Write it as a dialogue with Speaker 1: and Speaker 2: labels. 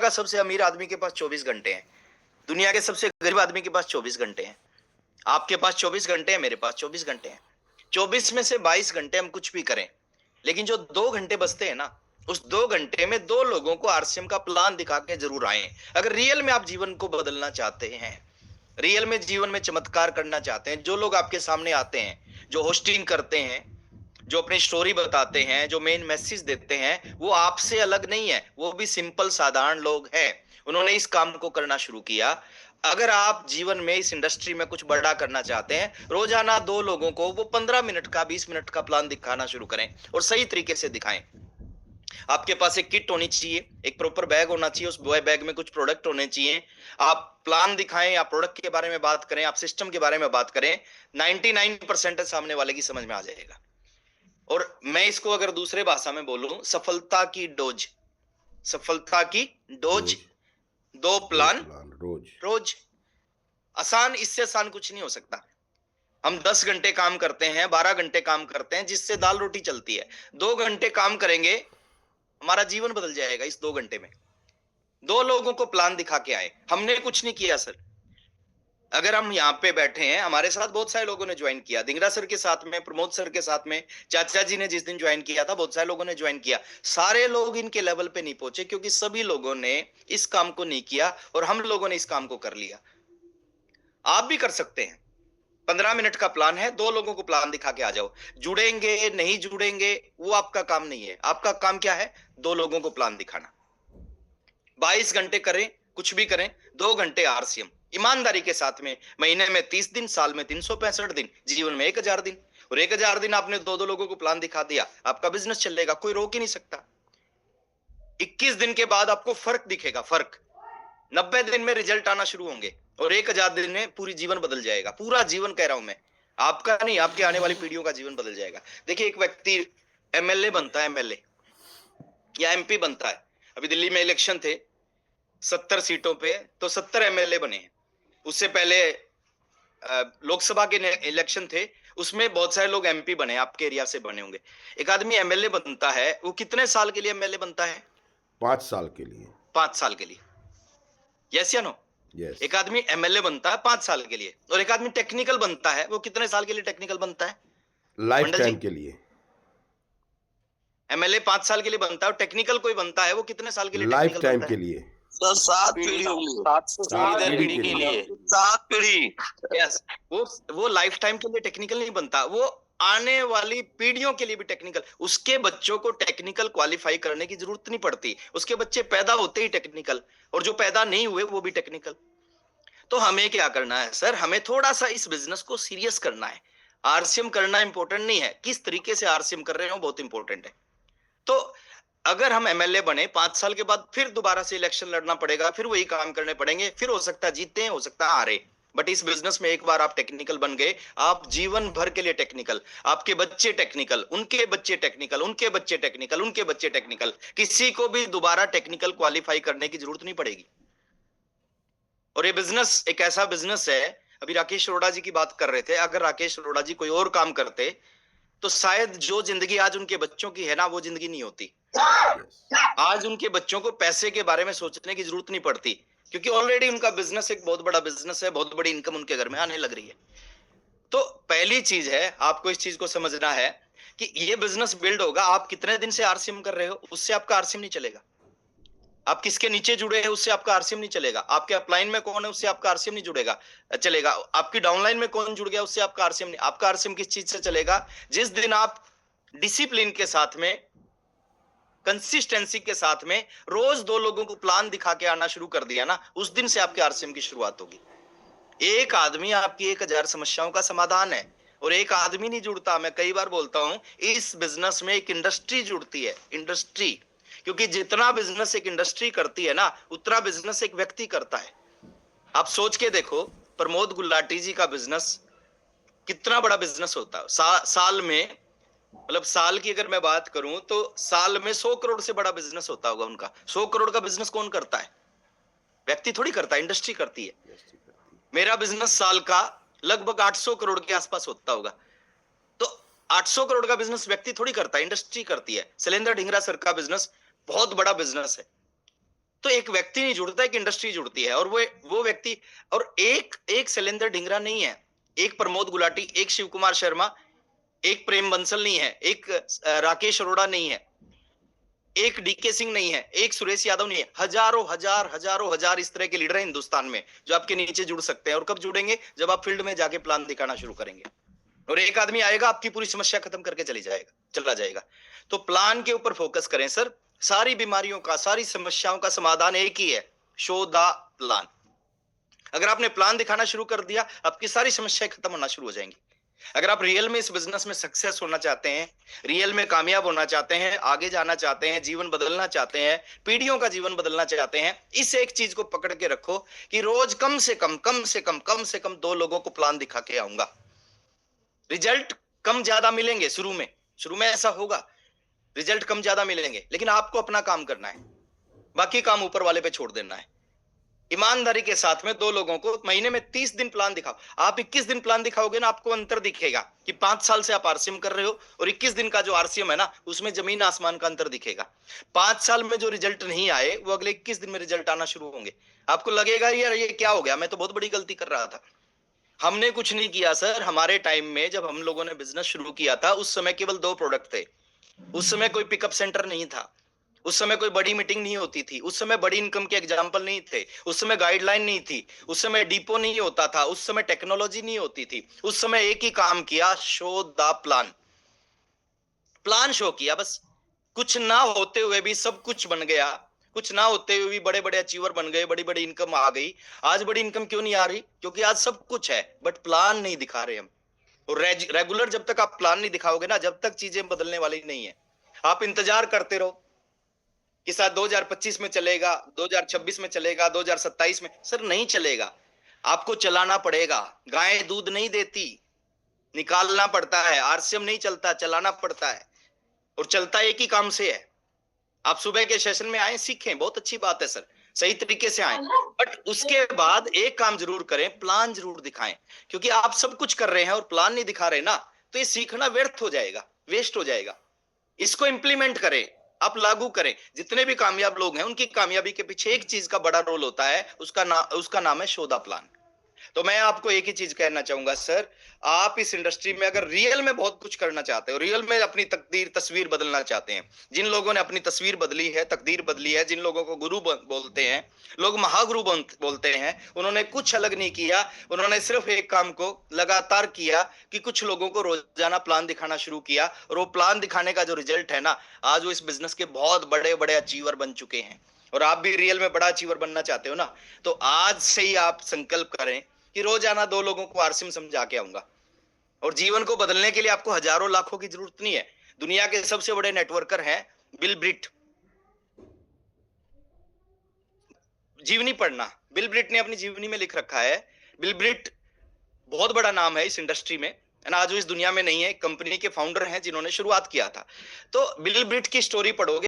Speaker 1: का सबसे अमीर आदमी के पास 24 घंटे हैं, दुनिया के सबसे गरीब आदमी के पास 24 घंटे हैं, आपके पास 24 घंटे हैं, मेरे पास 24 घंटे हैं। 24 में से 22 घंटे हम कुछ भी करें, लेकिन जो 2 घंटे बचते हैं ना, उस 2 घंटे में 2 लोगों को आरसीएम का प्लान दिखा के जरूर आएं। अगर रियल में आप जीवन को बदलना चाहते हैं, रियल में जीवन में चमत्कार करना चाहते हैं, जो लोग आपके सामने आते हैं, जो होस्टिंग करते हैं, जो अपनी स्टोरी बताते हैं, जो मेन मैसेज देते हैं, वो आपसे अलग नहीं है, वो भी सिंपल साधारण लोग हैं। उन्होंने इस काम को करना शुरू किया। अगर आप जीवन में इस इंडस्ट्री में कुछ बड़ा करना चाहते हैं, रोजाना 2 लोगों को वो 15 मिनट का 20 मिनट का प्लान दिखाना शुरू करें और सही तरीके से दिखाएं। आपके पास एक किट होनी चाहिए, एक प्रॉपर बैग होना चाहिए, उस बैग में कुछ प्रोडक्ट होने चाहिए। आप प्लान दिखाएं, आप प्रोडक्ट के बारे में बात करें, आप सिस्टम के बारे में बात करें, 99% सामने वाले की समझ में आ जाएगा। और मैं इसको अगर दूसरे भाषा में बोलूं, सफलता की डोज, सफलता की डोज, 2 प्लान रोज। आसान, इससे आसान कुछ नहीं हो सकता। हम 10 घंटे काम करते हैं, 12 घंटे काम करते हैं, जिससे दाल रोटी चलती है। 2 घंटे काम करेंगे, हमारा जीवन बदल जाएगा। इस 2 घंटे में 2 लोगों को प्लान दिखा के आए। हमने कुछ नहीं किया सर। अगर हम यहाँ पे बैठे हैं, हमारे साथ बहुत सारे लोगों ने ज्वाइन किया, धिंगरा सर के साथ में, प्रमोद सर के साथ में, चाचा जी ने जिस दिन ज्वाइन किया था, बहुत सारे लोगों ने ज्वाइन किया। सारे लोग इनके लेवल पे नहीं पहुंचे, क्योंकि सभी लोगों ने इस काम को नहीं किया और हम लोगों ने इस काम को कर लिया। आप भी कर सकते हैं। 15 मिनट का प्लान है, 2 लोगों को प्लान दिखा के आ जाओ। जुड़ेंगे नहीं जुड़ेंगे वो आपका काम नहीं है। आपका काम क्या है? 2 लोगों को प्लान दिखाना। 22 घंटे करें, कुछ भी करें, 2 घंटे आरसीएम ईमानदारी के साथ में। महीने में 30 दिन, साल में 365 दिन, जीवन में 1000 दिन। और 1000 दिन आपने 2-2 लोगों को प्लान दिखा दिया, आपका बिजनेस चलेगा, कोई रोक ही नहीं सकता। 21 दिन के बाद आपको फर्क दिखेगा, फर्क। 90 दिन में रिजल्ट आना शुरू होंगे और 1000 दिन में पूरी जीवन बदल जाएगा। पूरा जीवन कह रहा हूं मैं, आपका नहीं, आपके आने वाली पीढ़ियों का जीवन बदल जाएगा। देखिए, एक व्यक्ति एमएलए बनता है, एमएलए या एमपी बनता है। अभी दिल्ली में इलेक्शन थे, 70 सीटों पे तो 70 एमएलए बने हैं। उससे पहले लोकसभा के इलेक्शन थे, उसमें बहुत सारे लोग एमपी बने, आपके एरिया से बने होंगे। एक आदमी एमएलए बनता है, वो कितने साल के लिए एमएलए बनता है?
Speaker 2: 5 साल के लिए।
Speaker 1: 5 साल के लिए, यस या नो?
Speaker 2: यस।
Speaker 1: एक आदमी एमएलए बनता है 5 साल के लिए, और एक आदमी टेक्निकल बनता है, वो कितने साल के लिए टेक्निकल बनता है?
Speaker 2: लाइफ टाइम के लिए।
Speaker 1: एमएलए 5 साल के लिए बनता है, और टेक्निकल कोई बनता है, वो कितने साल के लिए
Speaker 2: लाइफ
Speaker 1: टेक्निकल
Speaker 2: टाइम
Speaker 1: बनता
Speaker 2: के
Speaker 1: है?
Speaker 2: लिए।
Speaker 3: सर 7 पीढ़ी होंगी, 7
Speaker 2: पीढ़ी के लिए।
Speaker 3: 7 पीढ़ी।
Speaker 1: यस, वो लाइफ टाइम के लिए टेक्निकल नहीं बनता, वो आने वाली पीढ़ियों के लिए भी टेक्निकल। उसके बच्चों को टेक्निकल क्वालिफाई करने की जरूरत नहीं पड़ती, उसके बच्चे पैदा होते ही टेक्निकल, और जो पैदा नहीं हुए वो भी टेक्निकल। तो हमें क्या करना है सर? हमें थोड़ा सा इस बिजनेस को सीरियस करना है। आरसीएम करना इंपॉर्टेंट नहीं है, किस तरीके से आरसीएम कर रहे हो बहुत इंपॉर्टेंट है। तो अगर हम एमएलए बने, 5 साल के बाद फिर दोबारा से इलेक्शन लड़ना पड़ेगा, फिर वही काम करने पड़ेंगे, फिर हो सकता है जीते हैं, हो सकता है हारे। बट इस बिजनेस में एक बार आप टेक्निकल बन गए, आप जीवन भर के लिए टेक्निकल। आपके बच्चे टेक्निकल, उनके बच्चे टेक्निकल, उनके बच्चे टेक्निकल, उनके बच्चे टेक्निकल। किसी को भी दोबारा टेक्निकल क्वालिफाई करने की जरूरत नहीं पड़ेगी। और ये बिजनेस एक ऐसा बिजनेस है, अभी राकेश अरोड़ा जी की बात कर रहे थे, अगर राकेश अरोड़ा जी कोई और काम करते तो शायद जो जिंदगी आज उनके बच्चों की है ना, वो जिंदगी नहीं होती। आज उनके बच्चों को पैसे के बारे में सोचने की जरूरत नहीं पड़ती, क्योंकि ऑलरेडी उनका बिजनेस एक बहुत बड़ा बिजनेस है, बहुत बड़ी इनकम उनके घर में आने लग रही है। तो पहली चीज है, आपको इस चीज को समझना है कि ये बिजनेस बिल्ड होगा। आप कितने दिन से आरसीएम कर रहे हो, उससे आपका आरसीएम नहीं चलेगा। आप किसके नीचे जुड़े हैं, उससे आपका आरसीएम नहीं चलेगा। आपके अपलाइन में कौन है, उससे आपका आरसीएम नहीं जुड़ेगा चलेगा। आपकी डाउनलाइन में कौन जुड़ गया, उससे आपका आरसीएम नहीं। आपका आरसीएम किस चीज से चलेगा? जिस दिन आप डिसिप्लिन के साथ में, कंसिस्टेंसी के साथ में रोज 2 लोगों को प्लान दिखा के आना शुरू कर दिया ना, उस दिन से आपके आरसीएम की शुरुआत होगी। एक आदमी आपकी 1000 समस्याओं का समाधान है, और एक आदमी नहीं जुड़ता। मैं कई बार बोलता हूं, इस बिजनेस में एक इंडस्ट्री जुड़ती है, इंडस्ट्री। क्योंकि जितना बिजनेस एक इंडस्ट्री करती है ना, उतना बिजनेस एक व्यक्ति करता है। आप सोच के देखो, प्रमोद गुलाटी जी का बिजनेस कितना बड़ा बिजनेस होता है। साल में, मतलब साल की अगर मैं बात करूं तो साल में 100 करोड़ से बड़ा बिजनेस होता होगा उनका। 100 करोड़ का बिजनेस कौन करता है? व्यक्ति थोड़ी करता है, इंडस्ट्री करती है। मेरा बिजनेस साल का लगभग 800 करोड़ के आसपास होता होगा। तो 800 करोड़ का बिजनेस व्यक्ति थोड़ी करता है, इंडस्ट्री करती है। शैलेंद्र ढींगरा सर का बिजनेस बहुत बड़ा बिजनेस है। तो एक व्यक्ति नहीं जुड़ता, एक इंडस्ट्री जुड़ती है। और वो व्यक्ति, और एक शैलेंद्र ढींगरा नहीं है, एक प्रमोद गुलाटी, एक शिव कुमार शर्मा, एक प्रेम बंसल नहीं है, एक राकेश अरोड़ा नहीं है, एक डीके सिंह नहीं है, एक सुरेश यादव नहीं है। हजारों हजार इस तरह के लीडर हैं हिंदुस्तान में जो आपके नीचे जुड़ सकते हैं। और कब जुड़ेंगे? जब आप फील्ड में जाके प्लान दिखाना शुरू करेंगे। और एक आदमी आएगा, आपकी पूरी समस्या खत्म करके चला जाएगा। तो प्लान के ऊपर फोकस करें सर। सारी बीमारियों का, सारी समस्याओं का समाधान एक ही है, शो द प्लान। अगर आपने प्लान दिखाना शुरू कर दिया, आपकी सारी समस्याएं खत्म होना शुरू हो जाएंगी। अगर आप रियल में इस बिजनेस में सक्सेस होना चाहते हैं, रियल में कामयाब होना चाहते हैं, आगे जाना चाहते हैं, जीवन बदलना चाहते हैं, पीढ़ियों का जीवन बदलना चाहते हैं, इस एक चीज को पकड़ के रखो कि रोज कम से कम 2 लोगों को प्लान दिखा के आऊंगा। रिजल्ट कम ज्यादा मिलेंगे शुरू में ऐसा होगा, रिजल्ट कम ज्यादा मिलेंगे, लेकिन आपको अपना काम करना है, बाकी काम ऊपर वाले पे छोड़ देना है। ईमानदारी के साथ में 2 लोगों को महीने में 30 दिन प्लान दिखाओ। आप 21 दिन प्लान दिखाओगे ना, आपको अंतर दिखेगा कि 5 साल से आप आरसीएम कर रहे हो और 21 दिन का जो आरसीएम है ना, उसमें जमीन आसमान का अंतर दिखेगा। 5 साल में जो रिजल्ट नहीं आए, वो अगले 21 दिन में रिजल्ट आना शुरू होंगे। आपको लगेगा यार ये क्या हो गया, मैं तो बहुत बड़ी गलती कर रहा था। हमने कुछ नहीं किया सर। हमारे टाइम में जब हम लोगों ने बिजनेस शुरू किया था, उस समय केवल 2 प्रोडक्ट थे। उस समय कोई पिकअप सेंटर नहीं था, उस समय कोई बड़ी मीटिंग नहीं होती थी, उस समय बड़ी इनकम के एग्जाम्पल नहीं थे, उस समय गाइडलाइन नहीं थी, उस समय डिपो नहीं होता था, उस समय टेक्नोलॉजी नहीं होती थी। उस समय एक ही काम किया, शो द प्लान शो किया बस। कुछ ना होते हुए भी सब कुछ बन गया, कुछ ना होते हुए भी बड़े बड़े अचीवर बन गए, बड़ी बड़ी इनकम आ गई। आज बड़ी इनकम क्यों नहीं आ रही? क्योंकि आज सब कुछ है, बट प्लान नहीं दिखा रहे हम। और रेगुलर जब तक आप प्लान नहीं दिखाओगे ना, जब तक चीजें बदलने वाली नहीं है। आप इंतजार करते रहो कि शायद 2025 में चलेगा, 2026 में चलेगा, 2027 में। सर नहीं चलेगा, आपको चलाना पड़ेगा। गाय दूध नहीं देती, निकालना पड़ता है। आरसीएम नहीं चलता, चलाना पड़ता है। और चलता एक ही काम से है। आप सुबह के सेशन में आए, सीखें, बहुत अच्छी बात है सर, सही तरीके से आए, बट उसके बाद एक काम जरूर करें, प्लान जरूर दिखाएं। क्योंकि आप सब कुछ कर रहे हैं और प्लान नहीं दिखा रहे ना, तो ये सीखना व्यर्थ हो जाएगा, वेस्ट हो जाएगा। इसको इंप्लीमेंट करें, आप लागू करें। जितने भी कामयाब लोग हैं, उनकी कामयाबी के पीछे एक चीज का बड़ा रोल होता है, उसका नाम है शो द प्लान। तो मैं आपको एक ही चीज कहना चाहूंगा सर, आप इस इंडस्ट्री में अगर रियल में बहुत कुछ करना चाहते हो, रियल में अपनी तस्वीर बदलना चाहते हैं, जिन लोगों ने अपनी तस्वीर बदली है, तकदीर बदली है, जिन लोगों को गुरु बोलते हैं, लोग महागुरु बोलते हैं, उन्होंने कुछ अलग नहीं किया। उन्होंने सिर्फ एक काम को लगातार किया कि कुछ लोगों को रोजाना प्लान दिखाना शुरू किया। और वो प्लान दिखाने का जो रिजल्ट है ना, आज वो इस बिजनेस के बहुत बड़े बड़े अचीवर बन चुके हैं। और आप भी रियल में बड़ा अचीवर बनना चाहते हो ना, तो आज से ही आप संकल्प करें कि रोजाना 2 लोगों को आरसीएम समझा के आऊंगा। और जीवन को बदलने के लिए आपको हजारों लाखों की जरूरत नहीं है। दुनिया के सबसे बड़े नेटवर्कर हैं बिल ब्रिट। जीवनी पढ़ना, बिल ब्रिट ने अपनी जीवनी में लिख रखा है। बिल ब्रिट बहुत बड़ा नाम है इस इंडस्ट्री में, आज वो इस दुनिया में नहीं है। कंपनी के फाउंडर हैं जिन्होंने शुरुआत किया था। तो बिल ब्रिट की स्टोरी पढ़ोगे